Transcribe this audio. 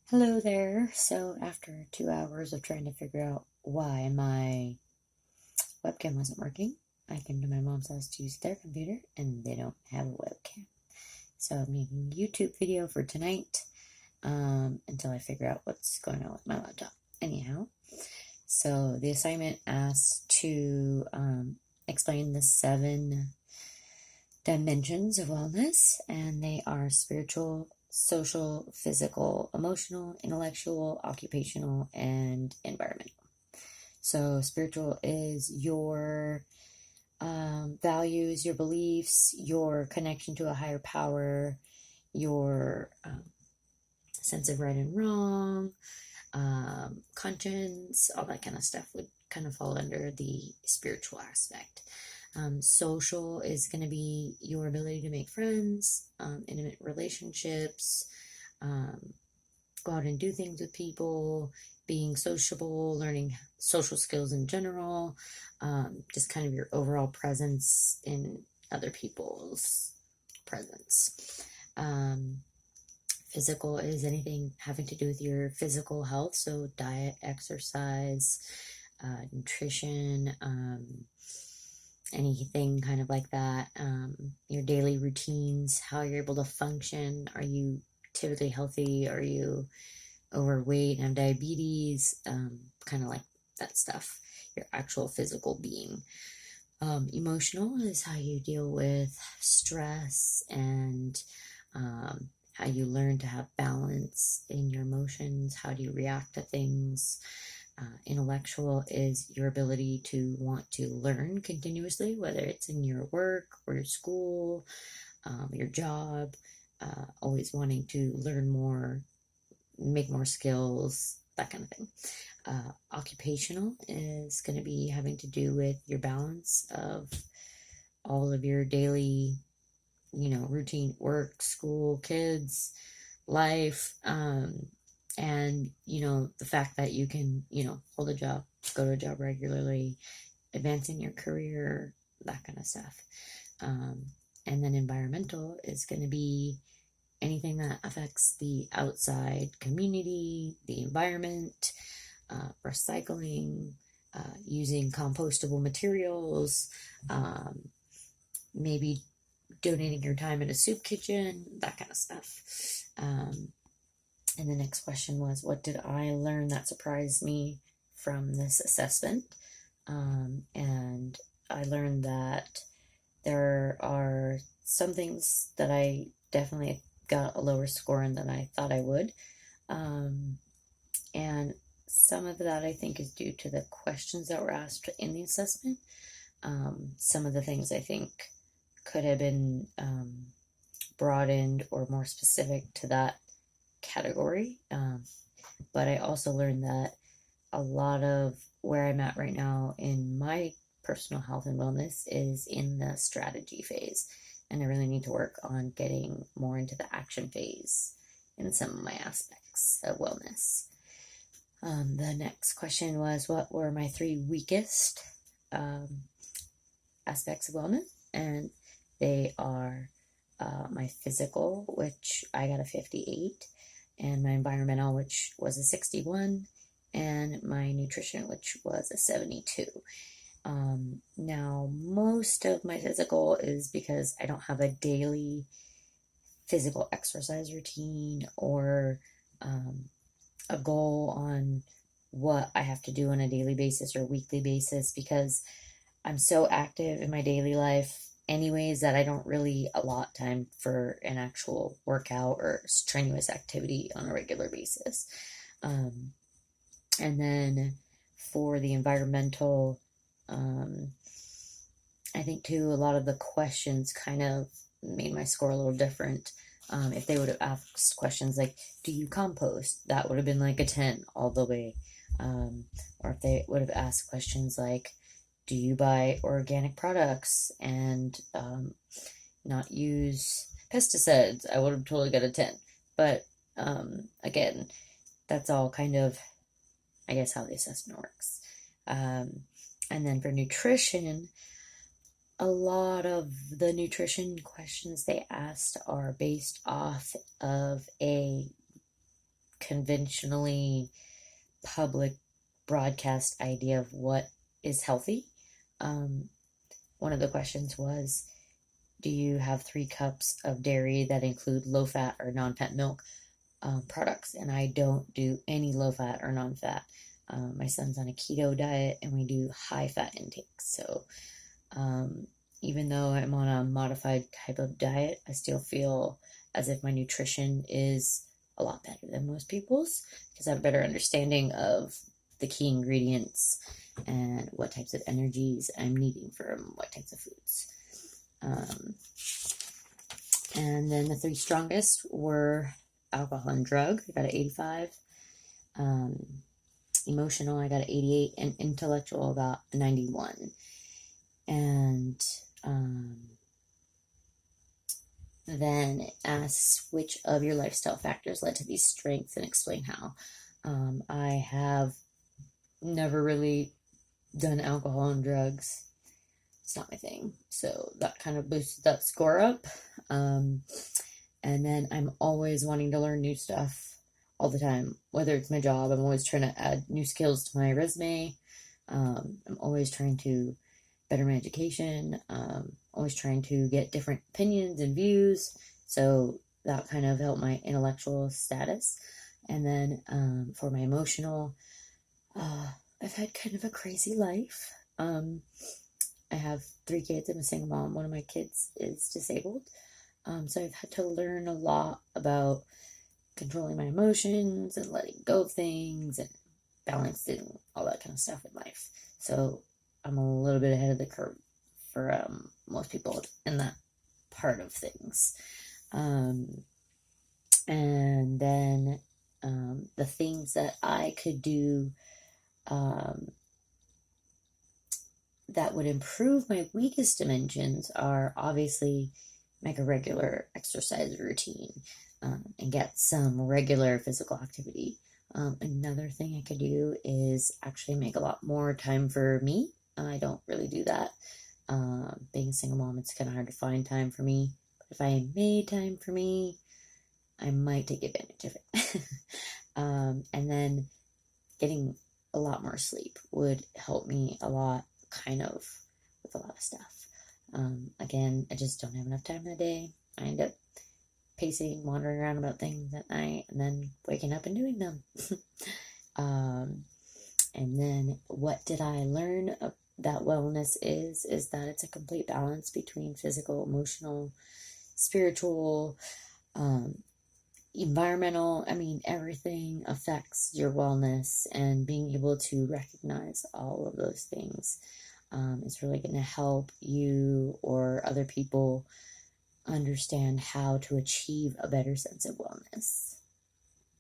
Hello there. So, after 2 hours of trying to figure out why my webcam wasn't working, I came to my mom's house to use their computer and they don't have a webcam. So, I'm making a YouTube video for tonight until I figure out what's going on with my laptop. Anyhow, so the assignment asks to explain the 7 dimensions of wellness, and they are spiritual, social, physical, emotional, intellectual, occupational, and environmental. So, spiritual is your values, your beliefs, your connection to a higher power, your sense of right and wrong, conscience, all that kind of stuff would kind of fall under the spiritual aspect. Social is going to be your ability to make friends, intimate relationships, go out and do things with people, being sociable, learning social skills in general, just kind of your overall presence in other people's presence. Physical is anything having to do with your physical health, so diet, exercise, nutrition, anything kind of like that. Your daily routines, how you're able to function. Are you typically healthy? Are you overweight and have diabetes? Kind of like that stuff. Your actual physical being. Emotional is how you deal with stress and how you learn to have balance in your emotions. How do you react to things? Intellectual is your ability to want to learn continuously, whether it's in your work or your school, your job, always wanting to learn more, make more skills, that kind of thing. Occupational is going to be having to do with your balance of all of your daily, routine work, school, kids, life, and the fact that you can hold a job, go to a job regularly, advance in your career, that kind of stuff. And then environmental is going to be anything that affects the outside community, the environment, recycling, using compostable materials, maybe donating your time in a soup kitchen, that kind of stuff. And the next question was, what did I learn that surprised me from this assessment? And I learned that there are some things that I definitely got a lower score in than I thought I would. And some of that I think is due to the questions that were asked in the assessment. Some of the things I think could have been broadened or more specific to that category. But I also learned that a lot of where I'm at right now in my personal health and wellness is in the strategy phase. And I really need to work on getting more into the action phase in some of my aspects of wellness. The next question was, what were my 3 weakest aspects of wellness? And they are my physical, which I got a 58, and my environmental, which was a 61, and my nutrition, which was a 72. Now, most of my physical is because I don't have a daily physical exercise routine or a goal on what I have to do on a daily basis or weekly basis, because I'm so active in my daily life anyways that I don't really allot time for an actual workout or strenuous activity on a regular basis. And then for the environmental, I think too, a lot of the questions kind of made my score a little different. If they would have asked questions like, do you compost? That would have been like a 10 all the way. Or if they would have asked questions like, do you buy organic products and not use pesticides? I would have totally got a 10. But again, that's all kind of, I guess, how the assessment works. And then for nutrition, a lot of the nutrition questions they asked are based off of a conventionally public broadcast idea of what is healthy. One of the questions was, do you have 3 cups of dairy that include low-fat or non-fat milk products? And I don't do any low-fat or non-fat. My son's on a keto diet, and we do high-fat intakes. So even though I'm on a modified type of diet, I still feel as if my nutrition is a lot better than most people's, because I have a better understanding of the key ingredients and what types of energies I'm needing from what types of foods. And then the 3 strongest were alcohol and drug. I got an 85. Emotional, I got an 88. And intellectual, about 91. And then it asks which of your lifestyle factors led to these strengths and explain how. I have never really done alcohol and drugs. It's not my thing. So that kind of boosted that score up. And then I'm always wanting to learn new stuff all the time. Whether it's my job, I'm always trying to add new skills to my resume. I'm always trying to better my education. Always trying to get different opinions and views. So that kind of helped my intellectual status. And then for my emotional, I've had kind of a crazy life. I have 3 kids. I'm a single mom. One of my kids is disabled. So I've had to learn a lot about controlling my emotions and letting go of things and balancing all that kind of stuff in life. So I'm a little bit ahead of the curve for most people in that part of things. And then the things that I could do that would improve my weakest dimensions are obviously make a regular exercise routine and get some regular physical activity. Another thing I could do is actually make a lot more time for me. I don't really do that. Being a single mom, it's kind of hard to find time for me. But if I made time for me, I might take advantage of it. And then getting a lot more sleep would help me a lot, kind of, with a lot of stuff. Again, I just don't have enough time in the day. I end up pacing, wandering around about things at night, and then waking up and doing them. And then what did I learn that wellness is that it's a complete balance between physical, emotional, spiritual, environmental. I mean, everything affects your wellness, and being able to recognize all of those things is really going to help you or other people understand how to achieve a better sense of wellness.